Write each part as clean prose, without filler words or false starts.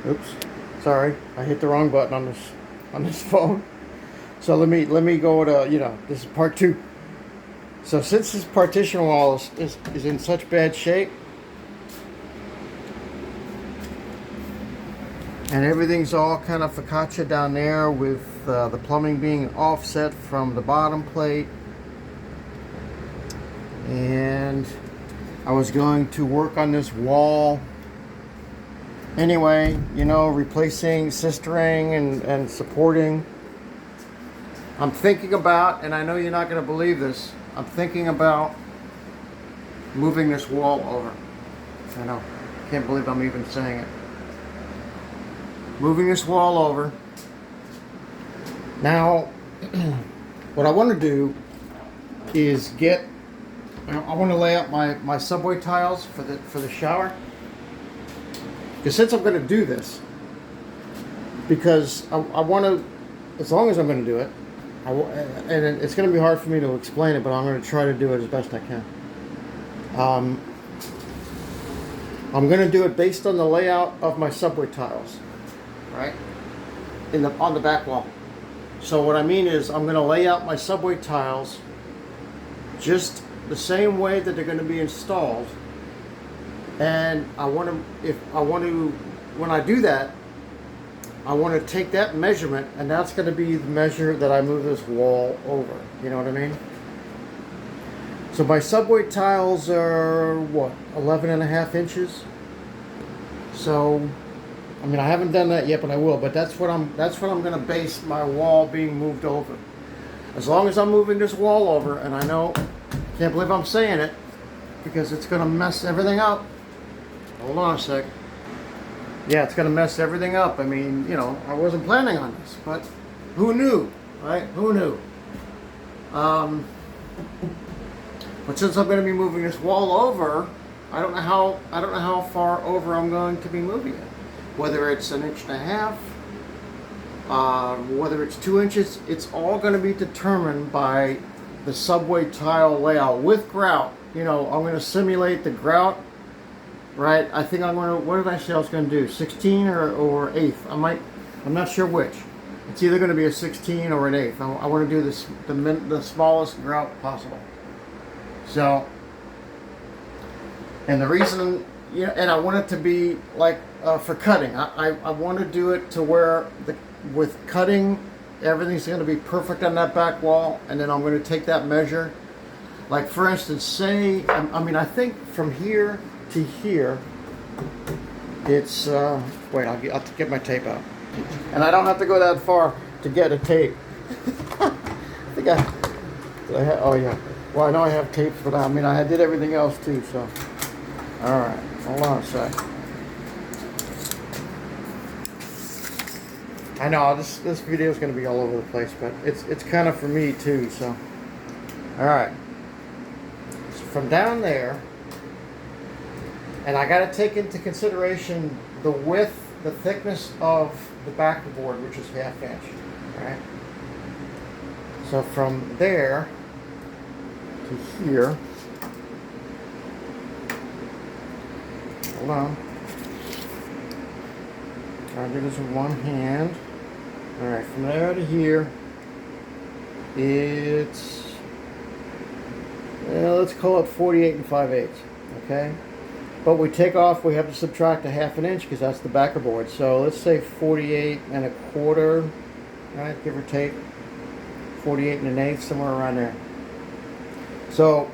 Oops, sorry, I hit the wrong button on this phone. So let me go to, this is part two. So since this partition wall is in such bad shape, and everything's all kind of focaccia down there with the plumbing being offset from the bottom plate, and I was going to work on this wall anyway, replacing sistering and supporting. I'm thinking about, and I know you're not going to believe this, I'm thinking about moving this wall over. I know, can't believe I'm even saying it. Moving this wall over. Now, what I want to do is I want to lay out my subway tiles for the shower. Because since I'm going to do this, because I want to, as long as I'm going to do it, and it's going to be hard for me to explain it, but I'm going to try to do it as best I can. I'm going to do it based on the layout of my subway tiles, right? On the back wall. So what I mean is I'm going to lay out my subway tiles just the same way that they're going to be installed. And when I do that, I want to take that measurement, and that's going to be the measure that I move this wall over. You know what I mean? So my subway tiles are, 11.5 inches? So, I mean, I haven't done that yet, but I will. But that's what I'm going to base my wall being moved over. As long as I'm moving this wall over, and I know, can't believe I'm saying it, because it's going to mess everything up. Hold on a sec. Yeah, it's going to mess everything up. I mean, I wasn't planning on this, but who knew, right? Who knew? But since I'm going to be moving this wall over, I don't know how far over I'm going to be moving it. Whether it's 1.5 inches, whether it's 2 inches, it's all going to be determined by the subway tile layout with grout. I'm going to simulate the grout. Right, I think I'm going to, what did I say I was going to do? 16 or 1/8? I'm not sure which. It's either going to be a 16 or an 1/8. I want to do the smallest grout possible. So, and the reason, and I want it to be like for cutting. I want to do it to where with cutting, everything's going to be perfect on that back wall, and then I'm going to take that measure. Like for instance, say, I think from here to here, it's wait, I'll get my tape out, and I don't have to go that far to get a tape. I think oh yeah, well I know I have tapes, but I did everything else too. So all right, hold on a sec. I know this video is going to be all over the place, but it's kind of for me too. So all right, so from down there. And I got to take into consideration the width, the thickness of the backboard, which is 1/2 inch, right? So from there to here, hold on. Try to do this with one hand. All right, from there to here, it's, let's call it 48 5/8, okay? But we have to subtract 1/2 inch because that's the backboard. So let's say 48 1/4, right? Give or take 48 1/8, somewhere around there. So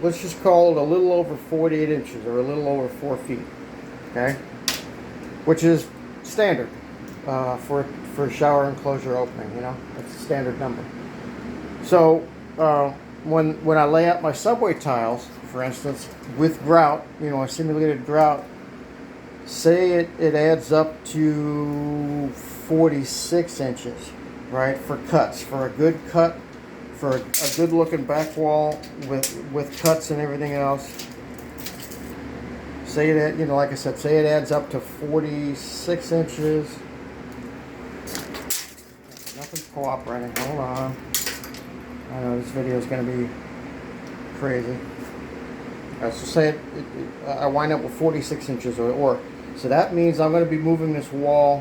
let's just call it a little over 48 inches or a little over 4 feet, okay? Which is standard for a shower enclosure opening. That's a standard number. So when I lay out my subway tiles, for instance, with grout, a simulated grout, say it adds up to 46 inches, right, for cuts, for a good cut, for a good looking back wall with cuts and everything else. Say it, like I said, say it adds up to 46 inches. Nothing's cooperating. Hold on. I know this video is going to be crazy. So say I wind up with 46 inches, or So that means I'm going to be moving this wall,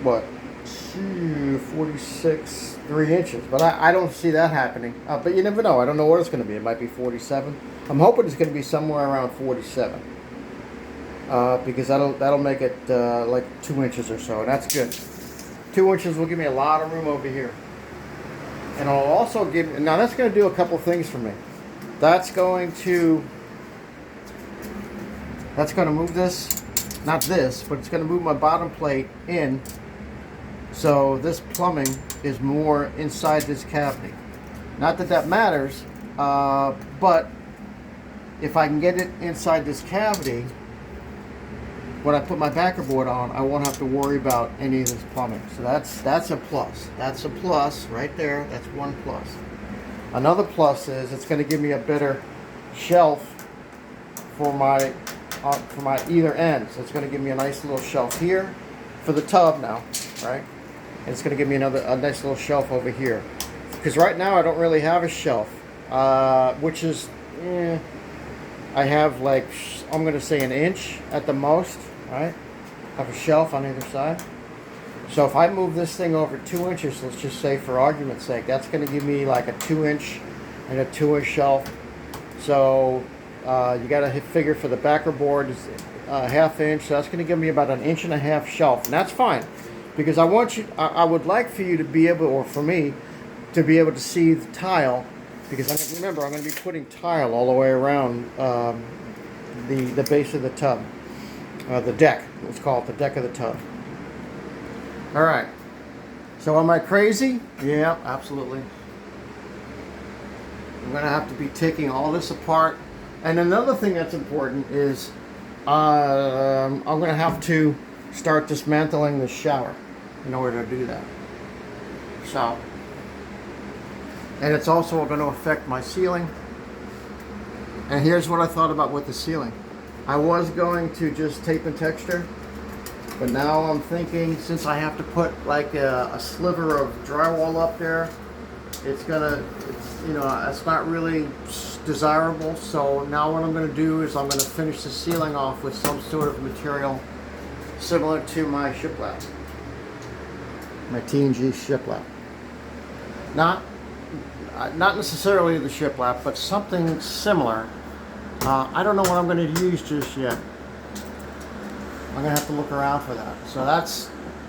what, 46, 3 inches. But I don't see that happening. But you never know. I don't know what it's going to be. It might be 47. I'm hoping it's going to be somewhere around 47. Because that'll make it like 2 inches or so. And that's good. 2 inches will give me a lot of room over here. And it'll also give, now that's going to do a couple things for me. That's going to move this, not this, but it's going to move my bottom plate in. So this plumbing is more inside this cavity. Not that that matters, but if I can get it inside this cavity, when I put my backer board on, I won't have to worry about any of this plumbing. So that's a plus. That's a plus right there. That's one plus. Another plus is it's going to give me a better shelf for my either end. So it's going to give me a nice little shelf here for the tub now, right? And it's going to give me a nice little shelf over here. Because right now I don't really have a shelf, which is, I have like, I'm going to say an inch at the most, right? I have a shelf on either side. So if I move this thing over 2 inches, let's just say for argument's sake, that's going to give me like a 2 inch and a 2 inch shelf. So you got to figure for the backer board is a ½ inch. So that's going to give me about an 1.5 inch shelf, and that's fine because I would like for you to be able, or for me to be able to see the tile, because remember I'm going to be putting tile all the way around the base of the tub, the deck. Let's call it the deck of the tub. All right. So am I crazy? Yeah, absolutely. I'm going to have to be taking all this apart. And another thing that's important is I'm going to have to start dismantling the shower in order to do that. So, and it's also going to affect my ceiling. And here's what I thought about with the ceiling. I was going to just tape and texture, but now I'm thinking since I have to put like a sliver of drywall up there, it's not really desirable. So now what I'm going to do is I'm going to finish the ceiling off with some sort of material similar to my shiplap, my T&G shiplap. Not necessarily the shiplap, but something similar. I don't know what I'm going to use just yet. I'm going to have to look around for that. So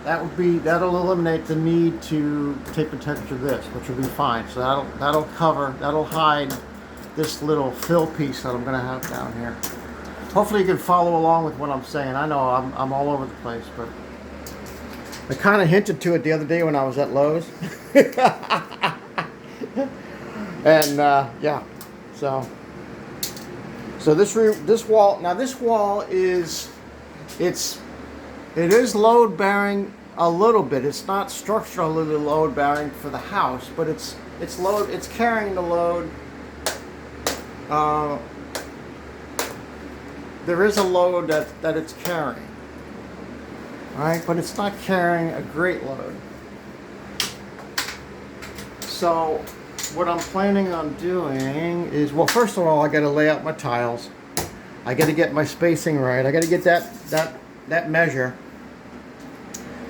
that'll eliminate the need to tape and texture this, which will be fine. So that'll hide this little fill piece that I'm going to have down here. Hopefully you can follow along with what I'm saying. I know I'm all over the place, but I kind of hinted to it the other day when I was at Lowe's. And yeah, so this wall is it is load bearing a little bit. It's not structurally load bearing for the house, but it's carrying the load. There is a load that it's carrying, right? But it's not carrying a great load. So what I'm planning on doing is, well, first of all, I got to lay out my tiles. I got to get my spacing right. I got to get that measure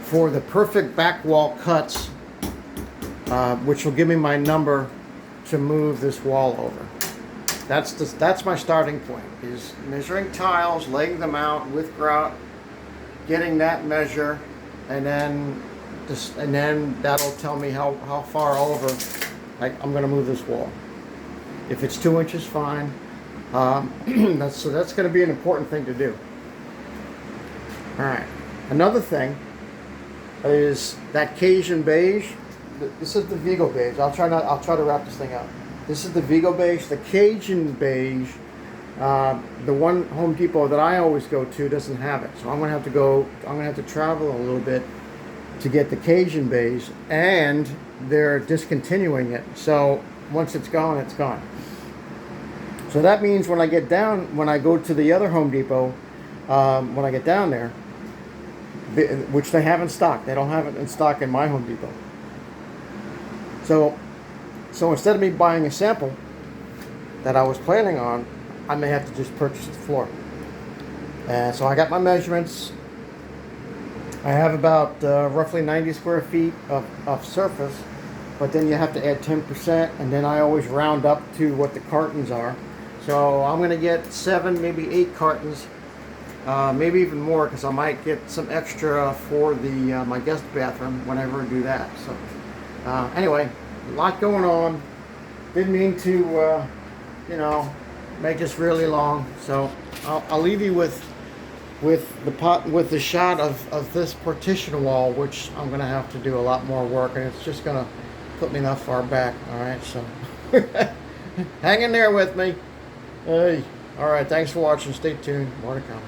for the perfect back wall cuts, which will give me my number to move this wall over. That's my starting point, is measuring tiles, laying them out with grout, getting that measure, and then that'll tell me how far over I'm going to move this wall. If it's 2 inches, fine. That's going to be an important thing to do. All right. Another thing is that Cajun beige. This is the Vigo beige. I'll try to wrap this thing up. This is the Vigo beige. The Cajun beige, the one Home Depot that I always go to doesn't have it. So I'm going to have to travel a little bit to get the Cajun beige, and they're discontinuing it. So once it's gone, it's gone. So that means when I go to the other Home Depot, when I get down there, which they have in stock, they don't have it in stock in my Home Depot. So instead of me buying a sample that I was planning on, I may have to just purchase the floor. And so I got my measurements. I have about roughly 90 square feet of surface, but then you have to add 10%, and then I always round up to what the cartons are. So I'm going to get 7, maybe 8 cartons, maybe even more, because I might get some extra for the my guest bathroom whenever I do that. So anyway, a lot going on. Didn't mean to, you know, make this really long. So I'll leave you with the shot of this partition wall, which I'm going to have to do a lot more work, and it's just going to put me that far back. All right, so hang in there with me. Hey, all right, thanks for watching. Stay tuned. More to come.